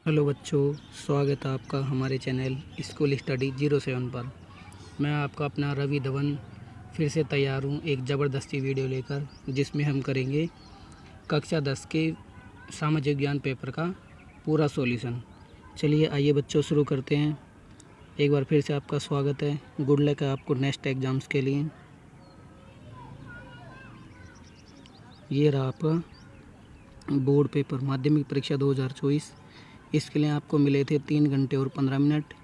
Hello बच्चों, स्वागत है आपका हमारे चैनल स्कूल स्टडी 07 पर। मैं आपका अपना रवि धवन फिर से तैयार हूँ एक ज़बरदस्ती वीडियो लेकर, जिसमें हम करेंगे कक्षा 10 के सामाजिक विज्ञान पेपर का पूरा सॉल्यूशन। चलिए आइए बच्चों, शुरू करते हैं। एक बार फिर से आपका स्वागत है। गुड लक है आपको नेक्स्ट एग्ज़ाम्स के लिए। ये रहा आपका बोर्ड पेपर माध्यमिक परीक्षा 2024। इसके लिए आपको मिले थे 3 घंटे और 15 मिनट।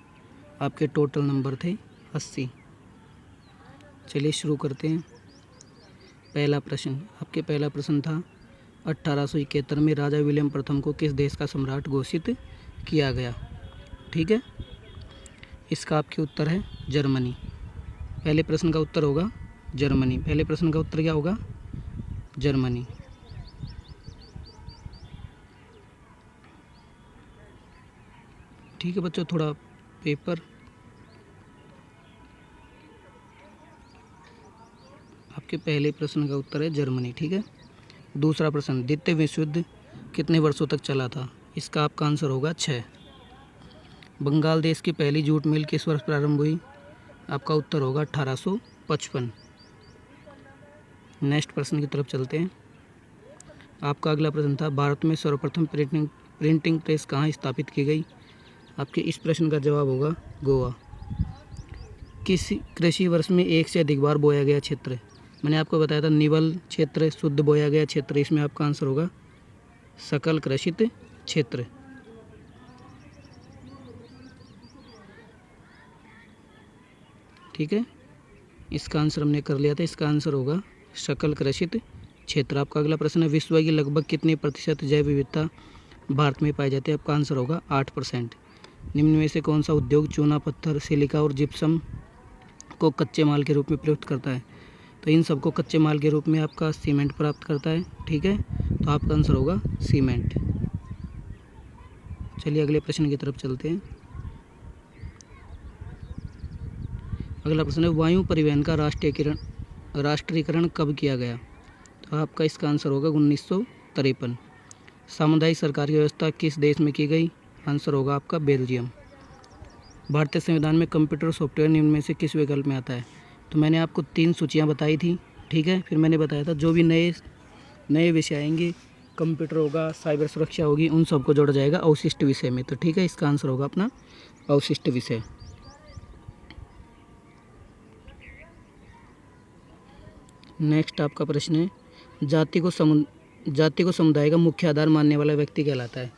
आपके टोटल नंबर थे 80। चलिए शुरू करते हैं। पहला प्रश्न था 1871 में राजा विलियम प्रथम को किस देश का सम्राट घोषित किया गया। ठीक है, इसका आपके उत्तर है जर्मनी। पहले प्रश्न का उत्तर होगा जर्मनी। पहले प्रश्न का उत्तर क्या होगा? जर्मनी। ठीक है बच्चों, थोड़ा पेपर आपके पहले प्रश्न का उत्तर है जर्मनी। ठीक है। दूसरा प्रश्न, द्वितीय विश्व युद्ध कितने वर्षों तक चला था। इसका आपका आंसर होगा 6। बंगाल देश की पहली जूट मिल किस वर्ष प्रारंभ हुई। आपका उत्तर होगा 1855। नेक्स्ट प्रश्न की तरफ चलते हैं। आपका अगला प्रश्न था भारत में सर्वप्रथम प्रिंटिंग प्रेस कहाँ स्थापित की गई। आपके इस प्रश्न का जवाब होगा गोवा। किस कृषि वर्ष में एक से अधिक बार बोया गया क्षेत्र। मैंने आपको बताया था निवल क्षेत्र, शुद्ध बोया गया क्षेत्र। इसमें आपका आंसर होगा सकल कृषित क्षेत्र। ठीक है, इसका आंसर हमने कर लिया था। इसका आंसर होगा सकल कृषित क्षेत्र। आपका अगला प्रश्न है विश्व की लगभग कितने प्रतिशत जैव विविधता भारत में पाई जाती है। आपका आंसर होगा 8%। निम्न में से कौन सा उद्योग चूना, पत्थर, सिलिका और जिप्सम को कच्चे माल के रूप में प्रयुक्त करता है। तो इन सबको कच्चे माल के रूप में आपका सीमेंट प्राप्त करता है। ठीक है, तो आपका आंसर होगा सीमेंट। चलिए अगले प्रश्न की तरफ चलते हैं। अगला प्रश्न है वायु परिवहन का राष्ट्रीयकरण कब किया गया। तो आपका इसका आंसर होगा 1953। सामुदायिक सरकार की व्यवस्था किस देश में की गई। आंसर होगा आपका बेल्जियम। भारतीय संविधान में कंप्यूटर सॉफ्टवेयर निम्न में से किस विकल्प में आता है। तो मैंने आपको 3 सूचियाँ बताई थी। ठीक है, फिर मैंने बताया था जो भी नए विषय आएंगे, कंप्यूटर होगा, साइबर सुरक्षा होगी, उन सबको जोड़ा जाएगा अवशिष्ट विषय में। तो ठीक है, इसका आंसर होगा अपना अवशिष्ट विषय। नेक्स्ट आपका प्रश्न है जाति को समुदाय का मुख्य आधार मानने वाला व्यक्ति कहलाता है।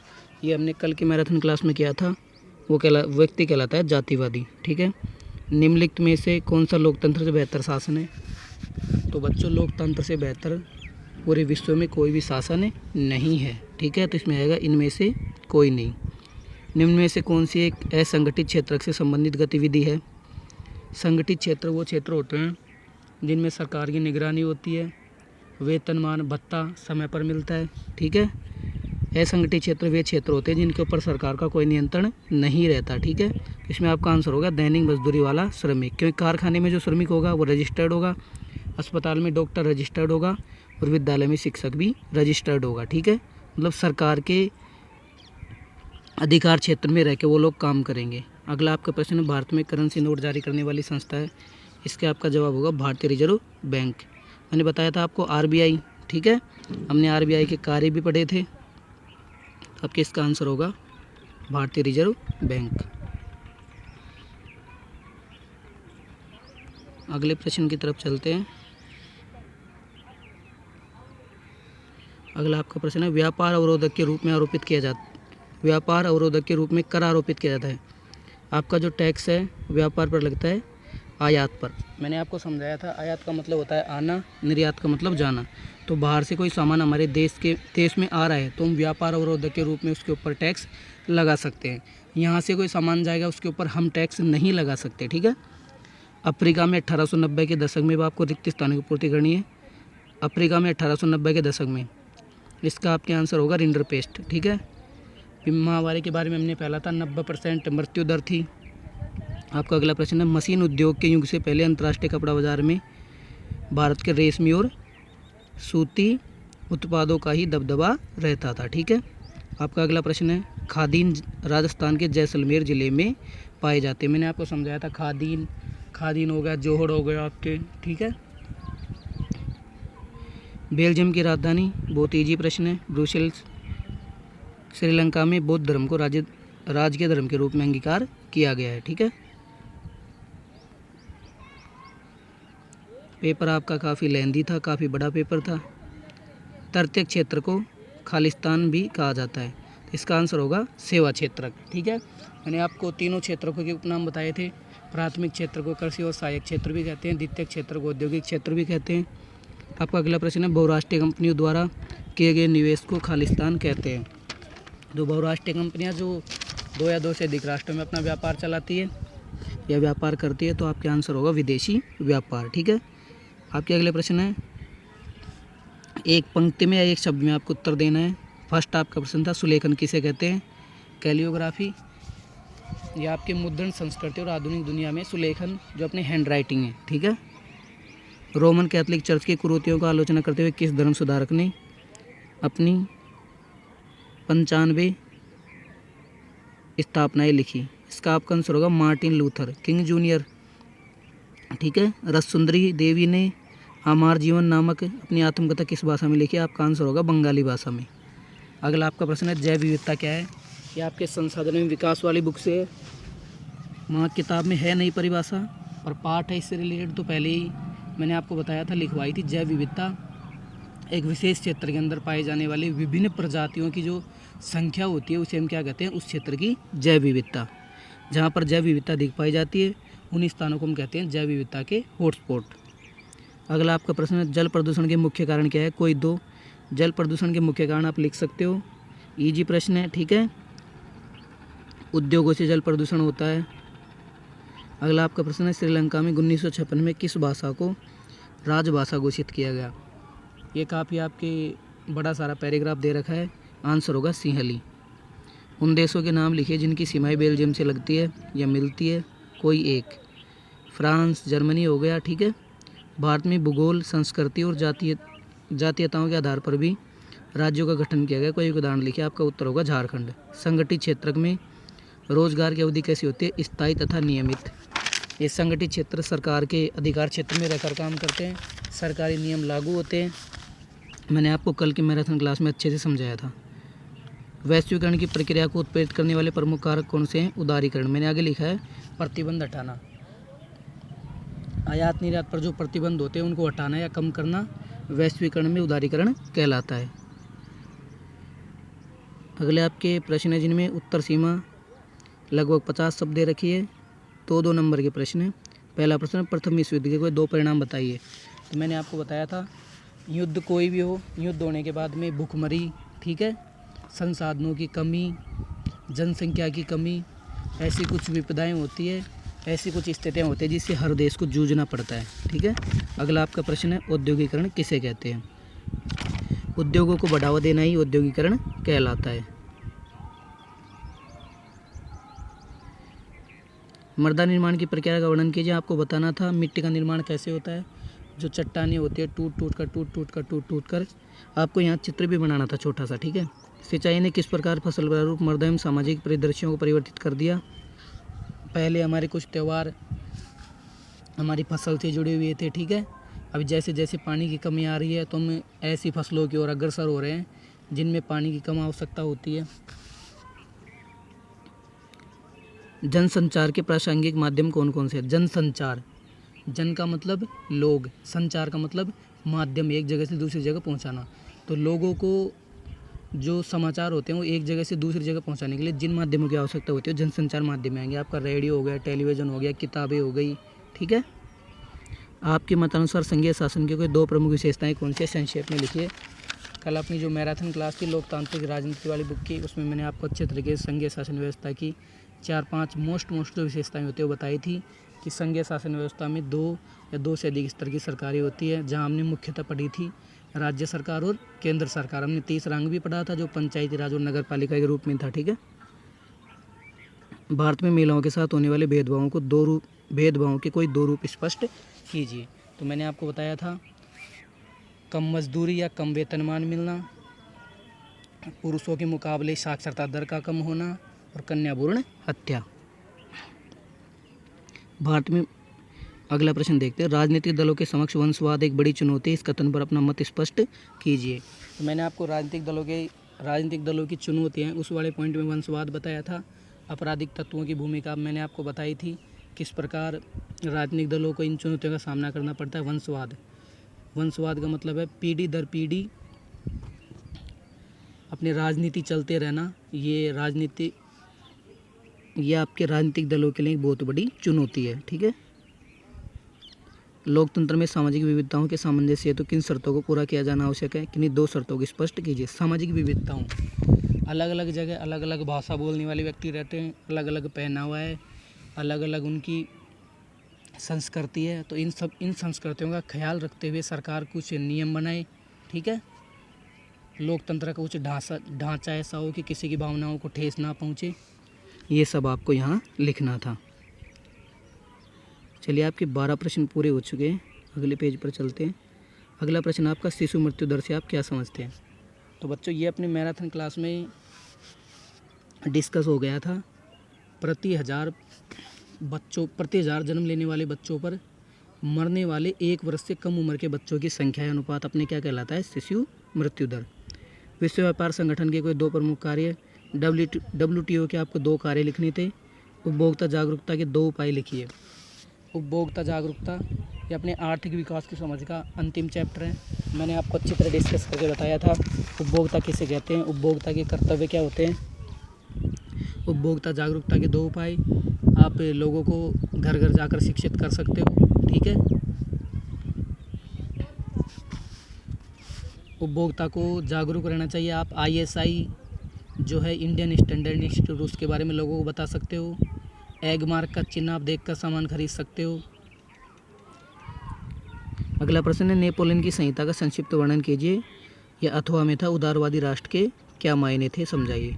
ये हमने कल की मैराथन क्लास में किया था। वो व्यक्ति कहलाता है जातिवादी। ठीक है। निम्नलिखित में से कौन सा लोकतंत्र से बेहतर शासन है। तो बच्चों, लोकतंत्र से बेहतर पूरे विश्व में कोई भी शासन नहीं है। ठीक है, तो इसमें आएगा इनमें से कोई नहीं। निम्न में से कौन सी एक असंगठित क्षेत्र से संबंधित गतिविधि है। संगठित क्षेत्र वो क्षेत्र होते हैं जिनमें सरकार की निगरानी होती है, वेतनमान भत्ता समय पर मिलता है। ठीक है। असंगठित क्षेत्र वे क्षेत्र होते हैं जिनके ऊपर सरकार का कोई नियंत्रण नहीं रहता। ठीक है, इसमें आपका आंसर होगा दैनिक मजदूरी वाला श्रमिक। क्योंकि कारखाने में जो श्रमिक होगा वो रजिस्टर्ड होगा, अस्पताल में डॉक्टर रजिस्टर्ड होगा और विद्यालय में शिक्षक भी रजिस्टर्ड होगा। ठीक है, मतलब सरकार के अधिकार क्षेत्र में रह के वो लोग काम करेंगे। अगला आपका प्रश्न है भारत में करेंसी नोट जारी करने वाली संस्था है। इसके आपका जवाब होगा भारतीय रिजर्व बैंक। मैंने बताया था आपको आरबीआई। ठीक है, हमने आरबीआई के कार्य भी पढ़े थे। आपके इसका आंसर होगा भारतीय रिजर्व बैंक। अगले प्रश्न की तरफ चलते हैं। अगला आपका प्रश्न है व्यापार अवरोधक के रूप में कर आरोपित किया जाता है। आपका जो टैक्स है व्यापार पर लगता है आयात पर। मैंने आपको समझाया था आयात का मतलब होता है आना, निर्यात का मतलब जाना। तो बाहर से कोई सामान हमारे देश में आ रहा है तो हम व्यापार अवरोधक के रूप में उसके ऊपर टैक्स लगा सकते हैं। यहाँ से कोई सामान जाएगा उसके ऊपर हम टैक्स नहीं लगा सकते। ठीक है। अफ्रीका में 1890 के दशक में आपको रिक्त स्थानों की पूर्ति करनी है। अफ्रीका में 1890 के दशक में इसका आपके आंसर होगा रिंडरपेस्ट। ठीक है। महामारी के बारे में हमने पहला था 90% मृत्यु दर थी। आपका अगला प्रश्न है मशीन उद्योग के युग से पहले अंतर्राष्ट्रीय कपड़ा बाजार में भारत के रेशमी और सूती उत्पादों का ही दबदबा रहता था। ठीक है, आपका अगला प्रश्न है, खादीन राजस्थान के जैसलमेर ज़िले में पाए जाते हैं। मैंने आपको समझाया था खादीन हो गया, जोहड़ हो गया आपके, ठीक है। बेल्जियम की राजधानी, बहुत ईजी प्रश्न है, ब्रुसेल्स। श्रीलंका में बौद्ध धर्म को राजकीय धर्म के रूप में अंगीकार किया गया है, ठीक है। पेपर आपका काफ़ी लेंदी था, काफ़ी बड़ा पेपर था। तटीय क्षेत्र को खालिस्तान भी कहा जाता है, तो इसका आंसर होगा सेवा क्षेत्र, ठीक है। मैंने आपको तीनों क्षेत्रों के उपनाम बताए थे। प्राथमिक क्षेत्र को कृषि और सहायक क्षेत्र भी कहते हैं, द्वितीय क्षेत्र को औद्योगिक क्षेत्र भी कहते हैं। आपका अगला प्रश्न है, बहुराष्ट्रीय कंपनियों द्वारा किए गए निवेश को खालिस्तान कहते हैं। तो बहुराष्ट्रीय कंपनियां जो 2 या 2 से अधिक राष्ट्रों में अपना व्यापार चलाती है या व्यापार करती है, तो आपका आंसर होगा विदेशी व्यापार, ठीक है। आपके अगले प्रश्न है, एक पंक्ति में या एक शब्द में आपको उत्तर देना है। फर्स्ट आपका प्रश्न था, सुलेखन किसे कहते हैं? कैलियोग्राफी। यह आपके मुद्रण संस्कृति और आधुनिक दुनिया में सुलेखन जो अपने हैंड राइटिंग है, ठीक है। रोमन कैथोलिक चर्च की कुरीतियों का आलोचना करते हुए किस धर्म सुधारक ने अपनी 95 स्थापनाएं लिखी? इसका आपका आंसर होगा मार्टिन लूथर किंग जूनियर, ठीक है। रससुंदरी देवी ने हमार जीवन नामक अपनी आत्मकथा किस भाषा में लिखी? आपका आंसर होगा बंगाली भाषा में। अगला आपका प्रश्न है, जैव विविधता क्या है? ये आपके संसाधन में विकास वाली बुक से है, वहाँ किताब में है नई परिभाषा और पाठ है इससे रिलेटेड, तो पहले ही मैंने आपको बताया था, लिखवाई थी। जैव विविधता एक विशेष क्षेत्र के अंदर पाए जाने वाले विभिन्न प्रजातियों की जो संख्या होती है, उसे हम क्या कहते हैं? उस क्षेत्र की जैव विविधता। जहाँ पर जैव विविधता अधिक पाई जाती है उन स्थानों को हम कहते हैं जैव विविधता के हॉटस्पॉट। अगला आपका प्रश्न है, जल प्रदूषण के मुख्य कारण क्या है? कोई 2 जल प्रदूषण के मुख्य कारण आप लिख सकते हो, ईजी प्रश्न है, ठीक है। उद्योगों से जल प्रदूषण होता है। अगला आपका प्रश्न है, श्रीलंका में 1956 में किस भाषा को राजभाषा घोषित किया गया? ये काफ़ी आपके बड़ा सारा पैराग्राफ दे रखा है, आंसर होगा सिंहली। उन देशों के नाम लिखिए जिनकी सीमाएं बेल्जियम से लगती है या मिलती है, कोई एक। फ्रांस, जर्मनी हो गया, ठीक है। भारत में भूगोल, संस्कृति और जातीयताओं के आधार पर भी राज्यों का गठन किया गया, कोई एक उदाहरण लिखिए। आपका उत्तर होगा झारखंड। संगठित क्षेत्र में रोजगार की अवधि कैसी होती है? स्थायी तथा नियमित। ये संगठित क्षेत्र सरकार के अधिकार क्षेत्र में रहकर काम करते हैं, सरकारी नियम लागू होते हैं। मैंने आपको कल की मैराथन क्लास में अच्छे से समझाया था। वैश्वीकरण की प्रक्रिया को उत्प्रेरित करने वाले प्रमुख कारक कौन से हैं? उदारीकरण। मैंने आगे लिखा है प्रतिबंध हटाना। आयात निर्यात पर जो प्रतिबंध होते हैं उनको हटाना या कम करना वैश्वीकरण में उदारीकरण कहलाता है। अगले आपके प्रश्न है जिनमें उत्तर सीमा लगभग 50 शब्द दे रखी है, 2 नंबर के प्रश्न है। पहला प्रश्न, प्रथम विश्व युद्ध के कोई 2 परिणाम बताइए। तो मैंने आपको बताया था, युद्ध कोई भी हो, युद्ध होने के बाद में भूखमरी, ठीक है, संसाधनों की कमी, जनसंख्या की कमी, ऐसी कुछ विपदाएं होती है, ऐसी कुछ स्थितियाँ होती है जिससे हर देश को जूझना पड़ता है, ठीक है। अगला आपका प्रश्न है, औद्योगिकरण किसे कहते हैं? उद्योगों को बढ़ावा देना ही औद्योगिकरण कहलाता है। मृदा निर्माण की प्रक्रिया का वर्णन कीजिए। आपको बताना था मिट्टी का निर्माण कैसे होता है। जो चट्टानें होती है टूट कर आपको यहाँ चित्र भी बनाना था छोटा सा, ठीक है। सिंचाई ने किस प्रकार फसल प्रारूप, मृदा एवं सामाजिक परिदृश्यों को परिवर्तित कर दिया? पहले हमारे कुछ त्यौहार हमारी फसल से जुड़े हुए थे, ठीक है। अभी जैसे जैसे पानी की कमी आ रही है तो हम ऐसी फसलों की ओर अग्रसर हो रहे हैं जिनमें पानी की कम आवश्यकता होती है। जनसंचार के प्रासंगिक माध्यम कौन कौन से हैं? जनसंचार, जन का मतलब लोग, संचार का मतलब माध्यम, एक जगह से दूसरी जगह पहुंचाना। तो लोगों को जो समाचार होते हैं वो एक जगह से दूसरी जगह पहुंचाने के लिए जिन माध्यमों की आवश्यकता होती है जनसंचार माध्यम में आएंगे। आपका रेडियो हो गया, टेलीविज़न हो गया, किताबें हो गई, ठीक है। आपके मतानुसार संघीय शासन की कोई 2 प्रमुख विशेषताएं कौन सी है? संक्षेप में लिखिए। कल अपनी जो मैराथन क्लास थी लोकतांत्रिक राजनीति वाली बुक की, उसमें मैंने आपको अच्छे तरीके से संघीय शासन व्यवस्था की 4-5 मोस्ट जो विशेषताएं होती है वो बताई थी कि संघीय शासन व्यवस्था में 2 या 2 से अधिक स्तर की सरकारें होती है, जहां हमने मुख्यतः पढ़ी थी राज्य सरकार और केंद्र सरकार। हमने तीसरा अंग भी पढ़ा था जो पंचायती राज और नगर पालिका के रूप में था, ठीक है। भारत में महिलाओं के साथ होने वाले भेदभावों के कोई 2 रूप स्पष्ट कीजिए। तो मैंने आपको बताया था कम मजदूरी या कम वेतनमान मिलना, पुरुषों के मुकाबले साक्षरता दर का कम होना और कन्या भ्रूण हत्या। भारत में अगला प्रश्न देखते हैं, राजनीतिक दलों के समक्ष वंशवाद एक बड़ी चुनौती है, इस कथन पर अपना मत स्पष्ट कीजिए। तो मैंने आपको राजनीतिक दलों की चुनौतियाँ उस वाले पॉइंट में वंशवाद बताया था। आपराधिक तत्वों की भूमिका मैंने आपको बताई थी, किस प्रकार राजनीतिक दलों को इन चुनौतियों का सामना करना पड़ता है। वंशवाद का मतलब है पीढ़ी दर पीढ़ी अपनी राजनीति चलते रहना। ये आपके राजनीतिक दलों के लिए एक बहुत बड़ी चुनौती है, ठीक है। लोकतंत्र में सामाजिक विविधताओं के सामंजस्य हेतु किन शर्तों को पूरा किया जाना आवश्यक है, किन्हीं 2 शर्तों को स्पष्ट कीजिए। सामाजिक विविधताओं, अलग अलग जगह अलग अलग भाषा बोलने वाले व्यक्ति रहते हैं, अलग अलग पहनावा है, अलग अलग उनकी संस्कृति है, तो इन संस्कृतियों का ख्याल रखते हुए सरकार कुछ नियम बनाए, ठीक है। लोकतंत्र का कुछ ढांचा ऐसा हो कि किसी की भावनाओं को ठेस ना पहुँचे, ये सब आपको यहाँ लिखना था। चलिए, आपके 12 प्रश्न पूरे हो चुके हैं। अगले पेज पर चलते हैं। अगला प्रश्न आपका, शिशु मृत्यु दर से आप क्या समझते हैं। तो बच्चों, ये अपने मैराथन क्लास में डिस्कस हो गया था। प्रति हज़ार जन्म लेने वाले बच्चों पर मरने वाले 1 वर्ष से कम उम्र के बच्चों की संख्या अनुपात अपने क्या कहलाता है, शिशु मृत्यु दर। विश्व व्यापार संगठन के कोई 2 प्रमुख कार्य, WTO के आपको 2 कार्य लिखने थे। उपभोक्ता जागरूकता के 2 उपाय लिखिए। उपभोक्ता जागरूकता ये अपने आर्थिक विकास की समझ का अंतिम चैप्टर है। मैंने आपको अच्छी तरह डिस्कस करके बताया था उपभोक्ता किसे कहते हैं, उपभोक्ता के कर्तव्य क्या होते हैं। उपभोक्ता जागरूकता के 2 उपाय आप लोगों को घर घर जाकर शिक्षित कर सकते हो, ठीक है। उपभोक्ता को जागरूक रहना चाहिए। आप ISI जो है इंडियन स्टैंडर्ड इंस्टीट्यूट, उसके बारे में लोगों को बता सकते हो। एग मार्क का चिन्ह आप देखकर सामान खरीद सकते हो। अगला प्रश्न है, नेपोलियन की संहिता का संक्षिप्त वर्णन कीजिए। यह अथवा में था, उदारवादी राष्ट्र के क्या मायने थे, समझाइए।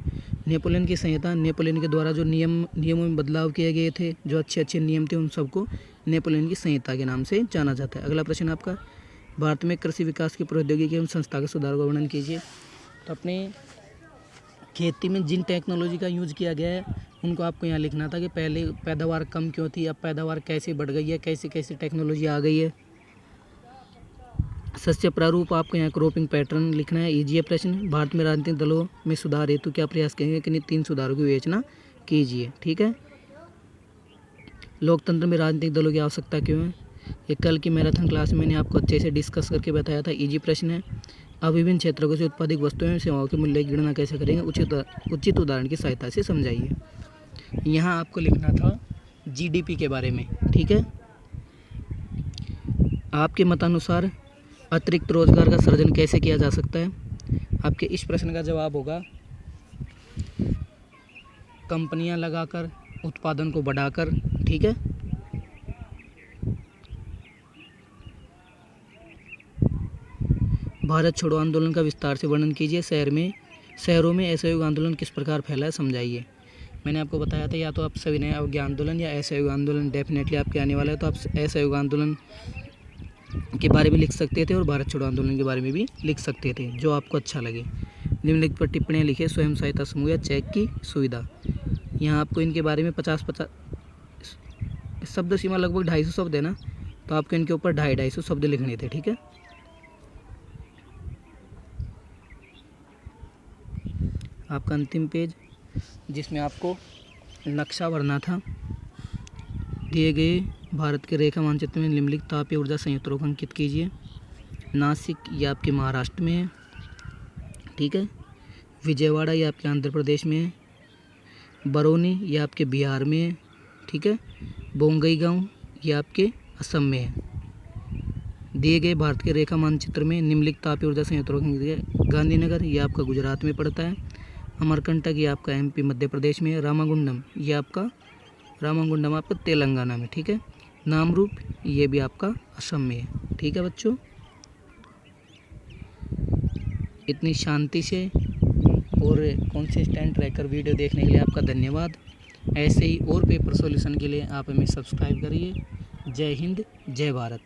नेपोलियन की संहिता, नेपोलियन के द्वारा जो नियमों में बदलाव किए गए थे, जो अच्छे नियम थे, उन सबको नेपोलियन की संहिता के नाम से जाना जाता है। अगला प्रश्न आपका, भारत में कृषि विकास की प्रौद्योगिकी एवं संस्था का सुधार का वर्णन कीजिए। तो अपने खेती में जिन टेक्नोलॉजी का यूज़ किया गया है उनको आपको यहाँ लिखना था कि पहले पैदावार कम क्यों थी, अब पैदावार कैसे बढ़ गई है, कैसे कैसे टेक्नोलॉजी आ गई है। शस्य प्रारूप आपको यहाँ क्रॉपिंग पैटर्न लिखना है, ईजी है प्रश्न। भारत में राजनीतिक दलों में सुधार हेतु क्या प्रयास करेंगे, किन्हीं 3 सुधारों की विवेचना कीजिए, ठीक है। लोकतंत्र में राजनीतिक दलों की आवश्यकता क्यों है, ये कल की मैराथन क्लास में मैंने आपको अच्छे से डिस्कस करके बताया था, ईजी प्रश्न है। अब विभिन्न क्षेत्रों से उत्पादित वस्तुओं एवं सेवाओं के मूल्य की गणना कैसे करेंगे, उचित उदाहरण की सहायता से समझाइए। यहाँ आपको लिखना था GDP के बारे में, ठीक है। आपके मतानुसार अतिरिक्त रोजगार का सृजन कैसे किया जा सकता है। आपके इस प्रश्न का जवाब होगा कंपनियां लगाकर, उत्पादन को बढ़ाकर, ठीक है। भारत छोड़ो आंदोलन का विस्तार से वर्णन कीजिए। शहरों में असहयोग आंदोलन किस प्रकार फैला है, समझाइए। मैंने आपको बताया था या तो आप सविनय अवज्ञा आंदोलन या असहयोग आंदोलन डेफिनेटली आपके आने वाला है, तो आप असहयोग आंदोलन के बारे में लिख सकते थे और भारत छोड़ो आंदोलन के बारे में भी लिख सकते थे, जो आपको अच्छा लगे। निम्नलिखित पर टिप्पणियाँ लिखिए। स्वयं सहायता समूह या चेक की सुविधा, यहाँ आपको इनके बारे में 50 शब्द सीमा लगभग 250 शब्द है ना, तो आपको इनके ऊपर 250 शब्द लिखने थे, ठीक है। आपका अंतिम पेज जिसमें आपको नक्शा भरना था। दिए गए भारत के रेखा मानचित्र में निम्नलिखित तापीय ऊर्जा संयंत्रों को अंकित कीजिए। नासिक ये आपके महाराष्ट्र में है, ठीक है। विजयवाड़ा ये आपके आंध्र प्रदेश में है। बरौनी ये आपके बिहार में है, ठीक है। बोंगईगांव ये आपके असम में है। दिए गए भारत के रेखा मानचित्र में निम्नलिखित तापीय ऊर्जा संयंत्रों को गांधीनगर ये आपका गुजरात में पड़ता है। अमरकंटक ये आपका MP मध्य प्रदेश में है। रामागुंडम आपका तेलंगाना में, ठीक है। नामरूप ये भी आपका असम में है, ठीक है बच्चों। इतनी शांति से और कंसिस्टेंट रहकर वीडियो देखने के लिए आपका धन्यवाद। ऐसे ही और पेपर सॉल्यूशन के लिए आप हमें सब्सक्राइब करिए। जय हिंद, जय भारत।